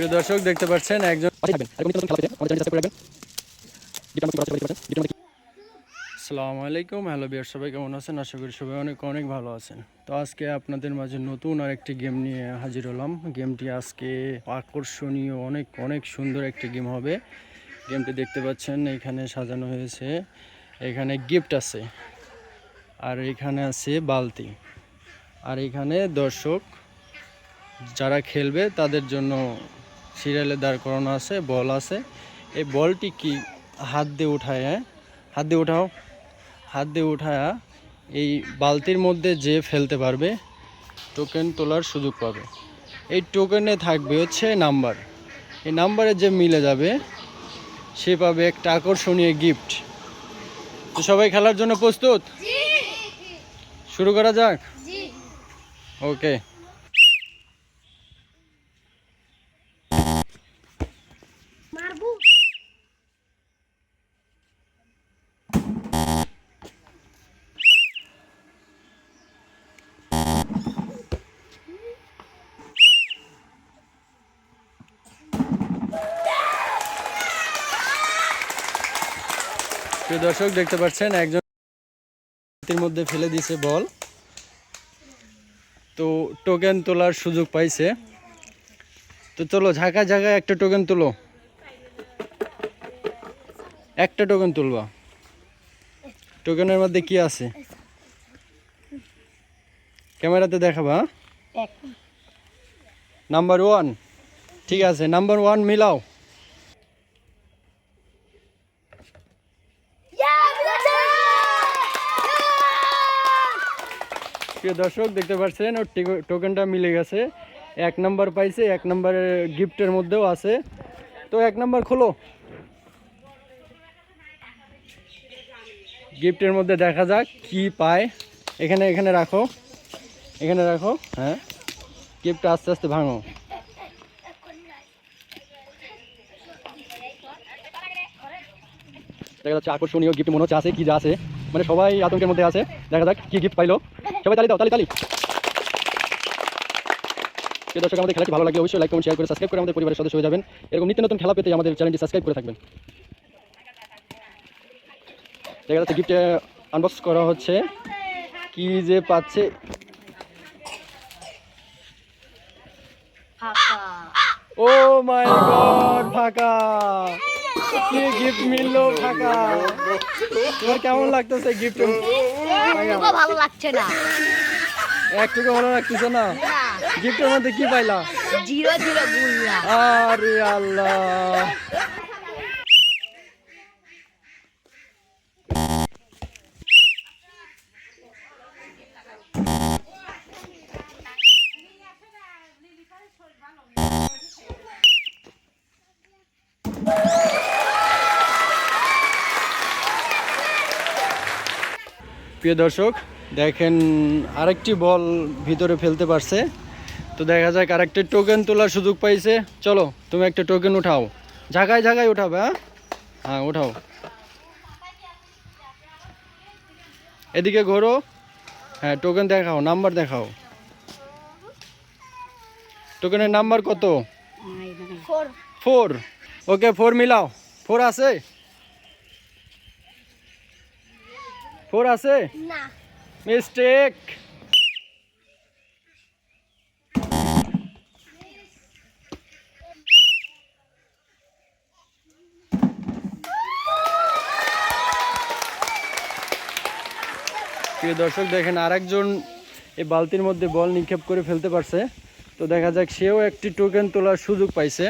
প্রিয় দর্শক দেখতে পাচ্ছেন একজন। আসসালামু আলাইকুম, হ্যালো বিয়ার, সবাই কেমন আছেন? আশা করি সবাই অনেক অনেক ভালো আছেন। তো আজকে আপনাদের মাঝে নতুন আরেকটি গেম নিয়ে হাজির হলাম। গেমটি আজকে আকর্ষণীয়, অনেক অনেক সুন্দর একটি গেম হবে। গেমটি দেখতে পাচ্ছেন এখানে সাজানো হয়েছে, এখানে গিফট আছে, আর এখানে আছে বালতি, আর এখানে দর্শক যারা খেলবে তাদের জন্য সিরিয়ালে দাঁড় করানো আছে, বল আছে। এই বলটি কি হাত দিয়ে উঠায়, হাত দিয়ে উঠাও, হাত দিয়ে উঠায়া এই বালতির মধ্যে যে ফেলতে পারবে টোকেন তোলার সুযোগ পাবে। এই টোকেনে থাকবে হচ্ছে নাম্বার, এই নাম্বারে যে মিলে যাবে সে পাবে একটা আকর্ষণীয় গিফট। তো সবাই খেলার জন্য প্রস্তুত? শুরু করা যাক। ওকে। প্রিয় দর্শক দেখতে পাচ্ছেন একজন মধ্যে ফেলে দিয়েছে বল, তো টোকেন তোলার সুযোগ পাইছে। তো চলো ঝাঁকা ঝাঁকায় একটা টোকেন তুলো, একটা টোকেন তুলবা। টোকেনের মধ্যে কি আছে ক্যামেরাতে দেখাবা। নাম্বার 1, ঠিক আছে, নাম্বার 1 মিলাও। প্রিয় দর্শক দেখতে পাচ্ছেন ওর টোকেনটা মিলে গেছে, 1 নাম্বার পাইছে, 1 নাম্বারের গিফটের মধ্যেও আছে। তো 1 নাম্বার খোলো, গিফটের মধ্যে দেখা যাক কি পায়। এখানে এখানে রাখো, এখানে রাখো। হ্যাঁ, গিফটটা আস্তে আস্তে ভাঙো। দেখা যাচ্ছে আকর্ষণীয় গিফট মনে হচ্ছে আছে, কি যা আছে, মানে সবাই আতঙ্কের মধ্যে আছে। দেখা যাক কি গিফট পাইলো। সবাই তালি দাও, তালি তালি। প্রিয় দর্শক, আমাদের খেলাটি ভালো লাগলে অবশ্যই লাইক কমেন্ট শেয়ার করে সাবস্ক্রাইব করে আমাদের পরিবারের সদস্য হয়ে যাবেন। এরকম নিত্য নতুন খেলা পেতে আমাদের চ্যানেলটি সাবস্ক্রাইব করে থাকবেন। দেখা যাচ্ছে গিফট আনবক্স করা হচ্ছে, কি যে পাচ্ছে। ও মাই গড, ফাঁকা। কি গিফট মিললো, ফাঁকা। তোমার কেমন লাগতেছে গিফট? ভালো লাগছে না, একটুকু ভালো লাগতেছে না। গিফটের মধ্যে কি পাইলা? 0-0 গুল্লা। আরে আল্লাহ। প্রিয় দর্শক দেখেন আরেকটি বল ভিতরে ফেলতে পারছে। তো দেখা যাক আরেকটা টোকেন তোলার সুযোগ পাইছে। চলো তুমি একটা টোকেন উঠাও, ঝাঁকায় ঝাঁকায় উঠাবে। হ্যাঁ হ্যাঁ উঠাও, এদিকে ঘোরো। হ্যাঁ টোকেন দেখাও, নাম্বার দেখাও। টোকেনের নাম্বার কত? 4। ওকে 4 মিলাও। 4 আছে? 4 আছে? না, মিস্টেক। প্রিয় দর্শক দেখেন আরেকজন এই বালতির মধ্যে বল নিক্ষেপ করে ফেলতে পারছে। তো দেখা যাক সেও একটি টোকেন তোলার সুযোগ পাইছে।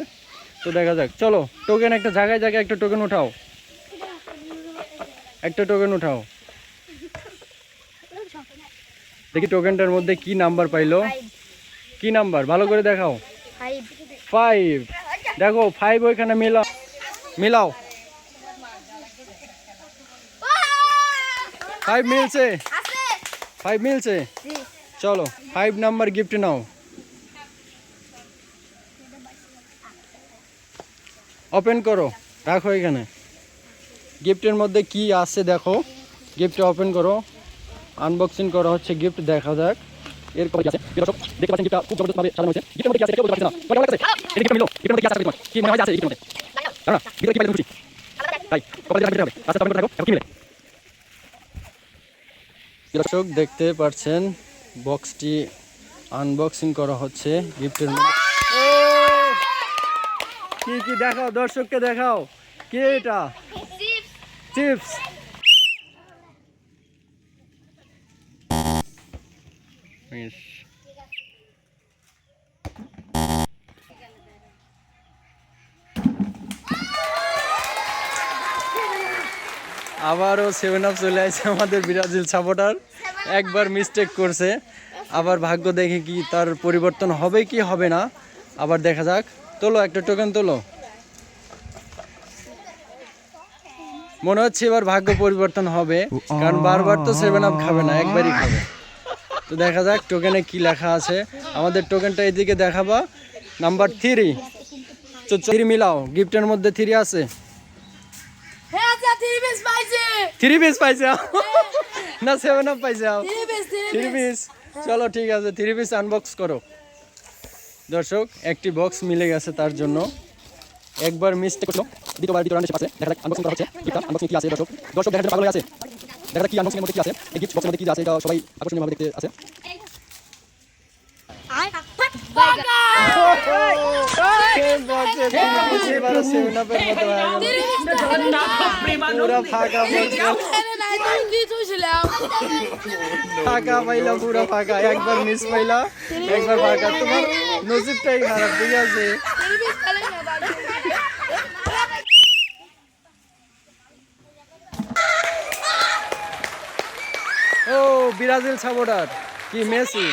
তো দেখা যাক, চলো টোকেন একটা জায়গায় জায়গায় একটা টোকেন উঠাও, একটা টোকেন উঠাও। দেখি টোকেনটার মধ্যে কি নাম্বার পাইলো, কি নাম্বার ভালো করে দেখাও। 5। দেখো 5 ওইখানে মিলাও, মিলাও। 5 মিলছে, 5 মিলছে। চলো 5 নাম্বার গিফট নাও। ওপেন করো, রাখো এখানে। গিফটের মধ্যে কি আছে দেখো, গিফট ওপেন করো। আনবক্সিং করা হচ্ছে গিফট, দেখা যাক এর কভার কি আছে প্রিয় দর্শক দেখতে পাচ্ছেন গিফটটা খুব জবরদস্ত ভাবে সাজানো হয়েছে গিফটের মধ্যে কি আছে কেউ বলতে পারছে না তোমার কেমন লাগছে এই গিফট মিলো গিফটের মধ্যে কি আছে তোমার কি মনে হয় আছে এই গিফটের মধ্যে জানো না ভিতরে কি পাইলে খুশি তাই কভার দিয়ে রাখতে হবে আচ্ছা তখন থাকো এখন কি মিলে দর্শক দেখতে পাচ্ছেন বক্সটি আনবক্সিং করা হচ্ছে গিফটের মধ্যে কি কি দেখাও দর্শককে দেখাও কি এটা চিপস আবারও 7 আপ চলে আসছে আমাদের ব্রাজিল সাপোর্টার একবার মিস্টেক করছে আবার ভাগ্য দেখে কি তার পরিবর্তন হবে কি হবে না আবার দেখা যাক তোলো একটা টোকেন তোলো মনে হচ্ছে এবার ভাগ্য পরিবর্তন হবে কারণ বারবার তো 7 আপ খাবে না একবারই খাবে তো দেখা যাক টোকেনে কি লেখা আছে আমাদের টোকেনটা এদিকে দেখাবা নাম্বার 3 তো 3 মিলাও গিফটের মধ্যে 3 আছে থ্রি পিস পাইছে না 7 আপ পাইছে থ্রি পিস চলো ঠিক আছে 3 পিস আনবক্স করো দর্শক একটি বক্স মিলে গেছে তার জন্য একবার মিস্টেক করলো দ্বিতীয় রাউন্ডে পাশে দেখা যাক আনবক্সিং করা হচ্ছে গিফট আনবক্সিং কি আছে দর্শক দেখার জন্য পাগল হয়ে আছে দেখা যাক কি আনবক্সিং এর মধ্যে কি আছে এই গিফট বক্সের মধ্যে কি আছে এটা সবাই আকর্ষণীয়ভাবে দেখতে আছে ফাঁকা পাইলা পুরো ফাঁকা একবার মিস পাইলা একবার ফাঁকা তোমার নসিবটাই খারাপ ঠিক আছে ও ব্রাজিল সাপোর্টার কি মেসি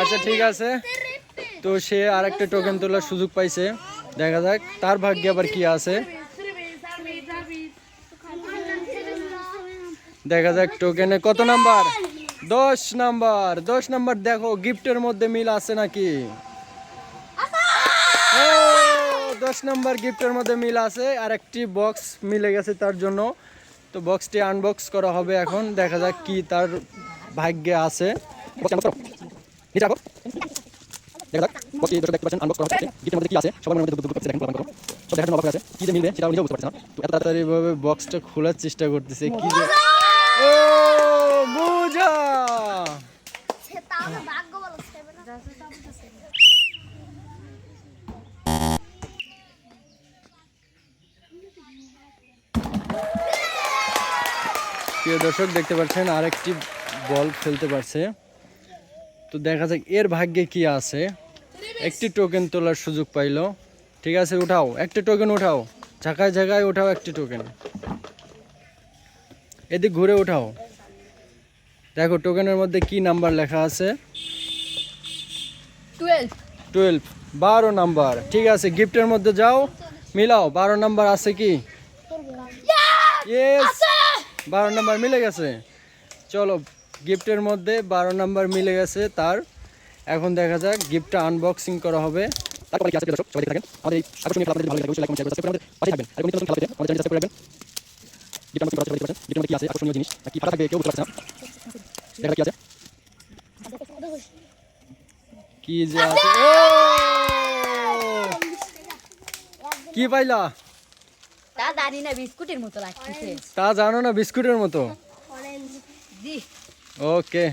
আচ্ছা ঠিক আছে তো সে আরেকটা টোকেন তোলার সুযোগ পাইছে দেখা যাক তার ভাগ্যে আবার কি আছে দেখা যাক টোকেনে কত নাম্বার 10 নাম্বার দেখো গিফটের মধ্যে মিল আছে নাকি 10 নাম্বার গিফটের মধ্যে মিল আছে আর একটি বক্স মিলে গেছে তার জন্য তো বক্সটি আনবক্স করা হবে এখন দেখা যাক কি তার ভাগ্যে আছে দেখা যাক বক্সটি দেখতে পাচ্ছেন আনবক্স করা হচ্ছে গিফটের মধ্যে কি আছে সবার মধ্যে দুটো দেখেন প্রমাণ করো সব দেখার জন্য অবাক আছে কি যে মিলবে সেটা নিজেও বুঝতে পারছেন না তো এত তাড়াতাড়ি ভাবে বক্সটা খোলার চেষ্টা করতেছে কি যে ও বুঝা সেটা আমার ভাগ্য বলো প্রিয় দর্শক দেখতে পাচ্ছেন আরেকটি বল ফেলতে পারছে তো দেখা যাক এর ভাগ্যে কি আছে একটি টোকেন তোলার সুযোগ পাইলো ঠিক আছে উঠাও একটা টোকেন উঠাও জায়গায় জায়গায় উঠাও একটি টোকেন এদিক ঘুরে উঠাও দেখো টোকেনের মধ্যে কি নাম্বার লেখা আছে 12 নাম্বার ঠিক আছে গিফটের মধ্যে যাও মিলাও 12 নাম্বার আছে কি ইয়েস 12 নাম্বার মিলে গেছে চলো গিফটের মধ্যে 12 নাম্বার মিলে গেছে তার এখন দেখা যাক গিফটটা আনবক্সিং করা হবে তারপরে কি আছে দর্শক সবাই দেখতে থাকেন আমাদের এই আকর্ষণীয় খেলা আপনাদের ভালো লাগে অবশ্যই লাইক কমেন্ট শেয়ার করে আমাদের পাশে থাকবেন আর কোন নতুন খেলা পেতে আমাদের চ্যানেল সাবস্ক্রাইব করবেন গিফট আনবক্সিং করা হচ্ছে গিফটের মধ্যে কি আছে আকর্ষণীয় জিনিস কি ফাটা থাকবে কেউ বুঝতে পারছে না দেখা কি আছে কি যে আছে ও কি পাইলা তা জানি না বিস্কুটের মতো লাগছে তা জানো না বিস্কুটের মতো জি ওকে